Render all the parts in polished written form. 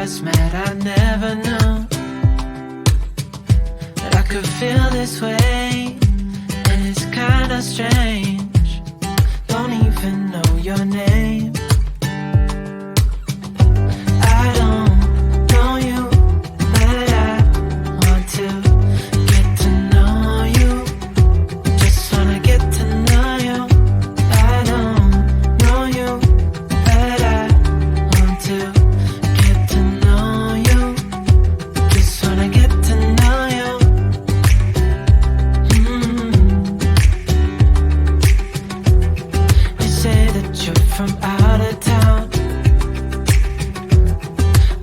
first met, I never knew that I could feel this way. And it's kinda strange, don't even know your name. I don't know you, but I want to get to know you. Just wanna get to know you. I don't know you, but I want to get to know you. Just wanna get to know you. You say that you're from out of town.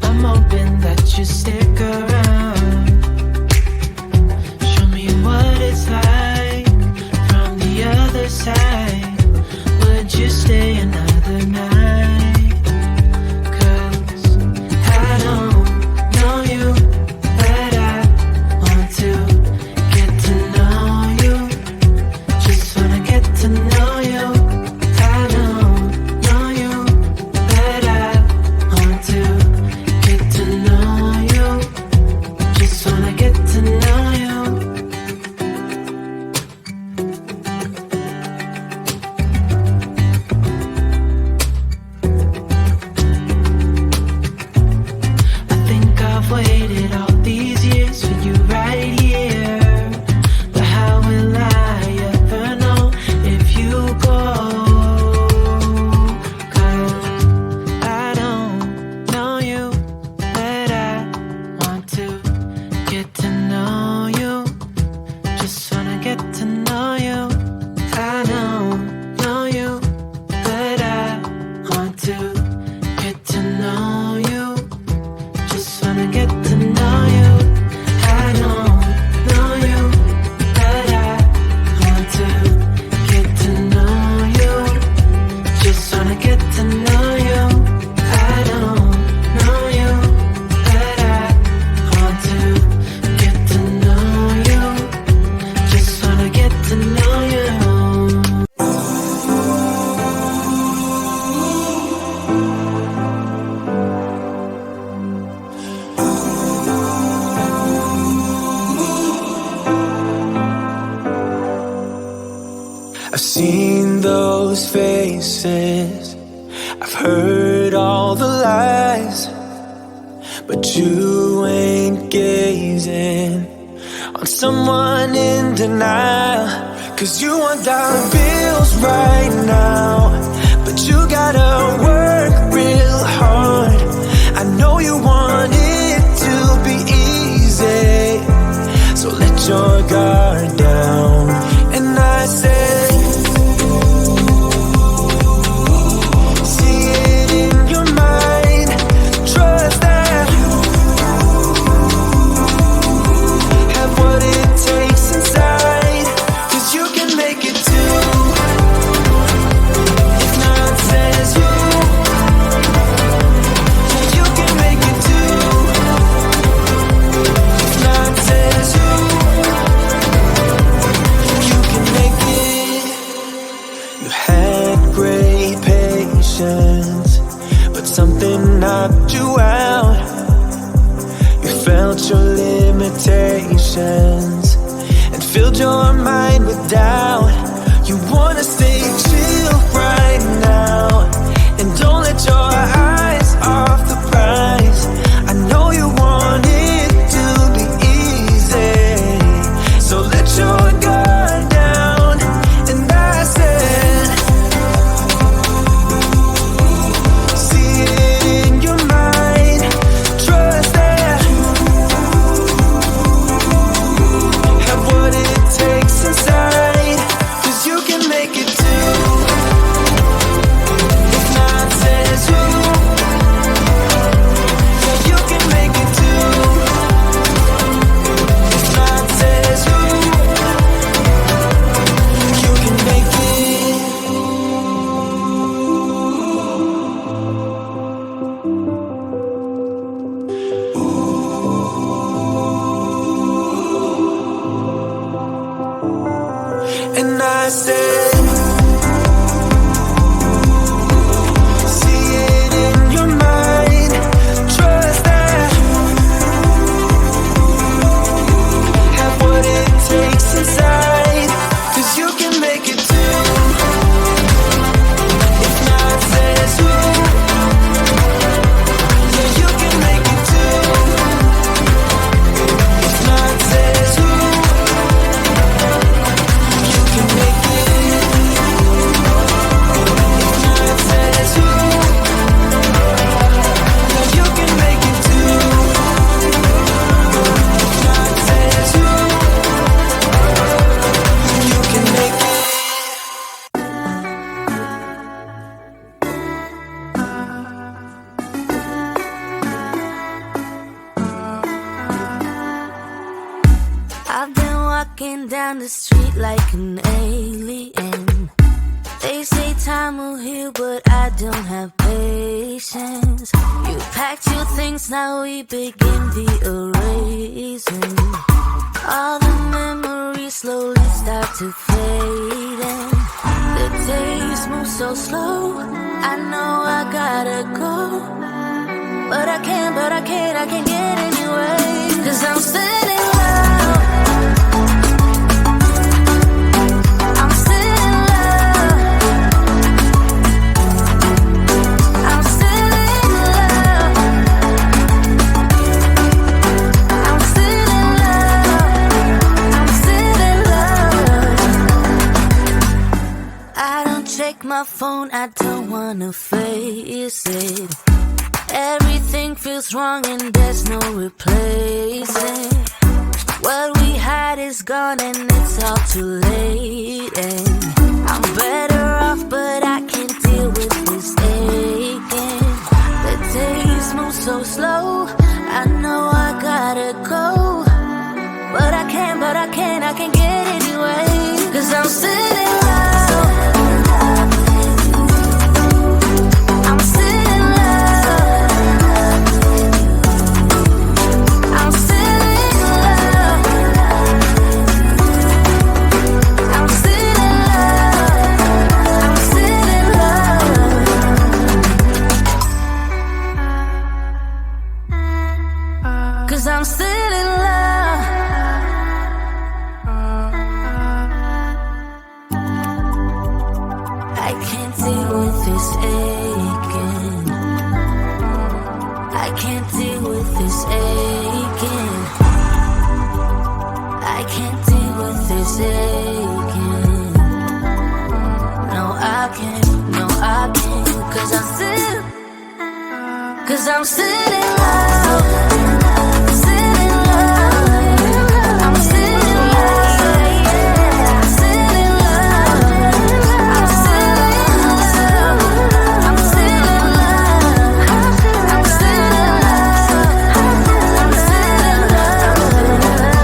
I'm hoping that you stick around. Show me what it's like from the other side. Would you stay another night? 'Cause I don't know you, but I want to get to know you. Just wanna get to know you. I don't know you, but I want to get to know you. Just wanna get to know you. I think I've waited all these years for you right here. But how will I ever know if you go? 'Cause I don't know you, but I want to get to know you. Just wanna get to know you. I don't know you, but I want to get to know you. Just wanna get to know you. I don't know you, but I want to get to know you. Just wanna get to know you. I don't know you, but I want to get to know you. Just wanna get to know you. I've seen those faces, I've heard all the lies, but you ain't gazing on someone in denial. 'Cause you want dollar bills right now, but you gotta work real hard. I know you want it to be easy, so let your guard down. And I said, see it in your mind, trust that you have what it takes inside. 'Cause you can make it too, if not says you. You can make it too, if not says you. You can make it. You had great patience, but something knocked you out. You felt your limitations and filled your mind with doubt. You wanna stay chill right now, and don't let your eyes off the prize. I know you want it to be easy, so let your guard down. And I said, see it in your mind, trust that you have what it takes inside. 'Cause you can make it too, if not says you. You can make it too, if not says you. You can make it. And I said, see it in your mind, trust that walking down the street like an alien. They say time will heal, but I don't have patience. You packed your things, now we begin the erasing. All the memories slowly start to fade, and the days move so slow. I know I gotta go, but I can't get anyway. 'Cause I'm still in love. I'm still in love. I'm still in love. I'm still in love. I'm still in love. I don't check my phone, I don't wanna face it. Everything feels wrong and there's no replacing. What we had is gone and it's all too late. And I'm better off, but I can't deal with this aching. The days move so slow. I know I gotta go, but I can't get anyway. 'Cause I'm still in love. I'm still in love. I'm still in love. I'm still in love. I'm still in love. 'Cause I'm still in love. I can't deal with this aching. I can't deal with this aching. I can't deal with this aching. No, I can't. No, I can't. 'Cause I'm still in love. Still in love. I'm still in love. I'm still in love. I'm still in love. I'm still in love. I'm still in love. I'm still in love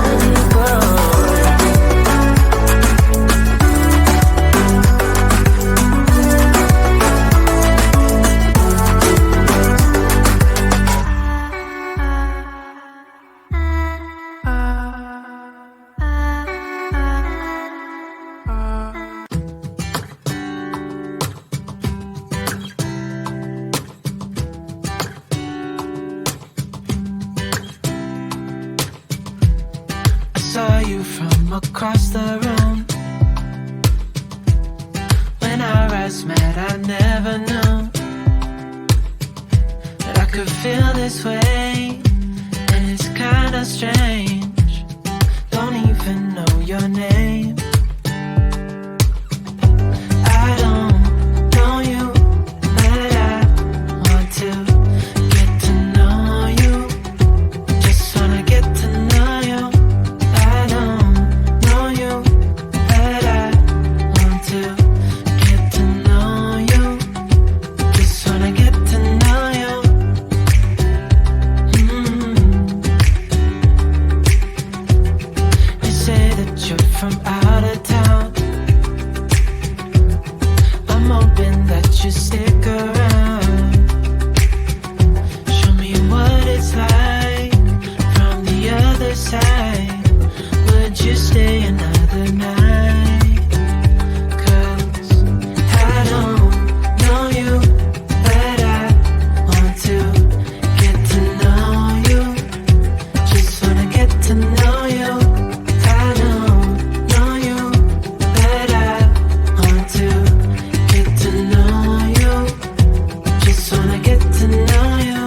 with you, boy. I saw you from across the room. When our eyes met, I never knew that I could feel this way. And it's kinda strange. Don't even know your name. I don't know you, but I want to get to know you. Just wanna get to know you. I don't know you, but I want to get to know you. Just wanna get to know you. They say that you're from out of town. I'm hoping that you stick around. Show me what it's like from the other side. Would you stay another night? 'Cause I don't know you, but I want to get to know you. Just wanna get to know you. I don't know you, but I want to get to know you. Just wanna get to know you.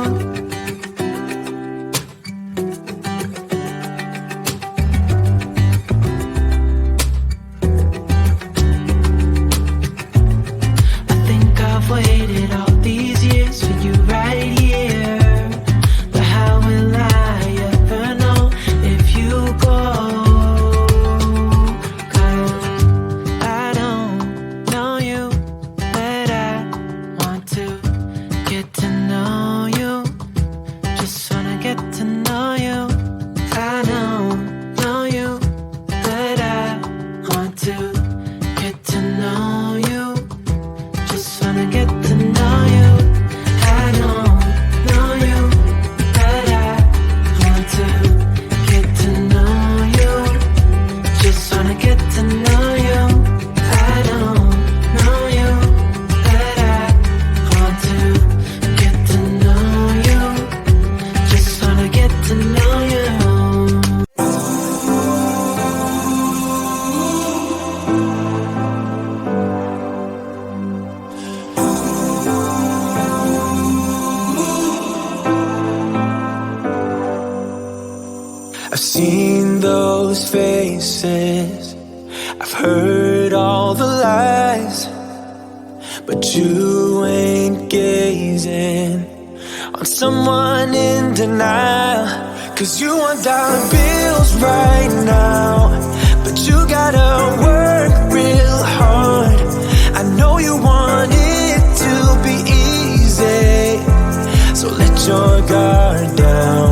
those faces. I've heard all the lies, but you ain't gazing on someone in denial. 'Cause you want dollar bills right now, but you gotta work real hard. I know you want it to be easy, so let your guard down.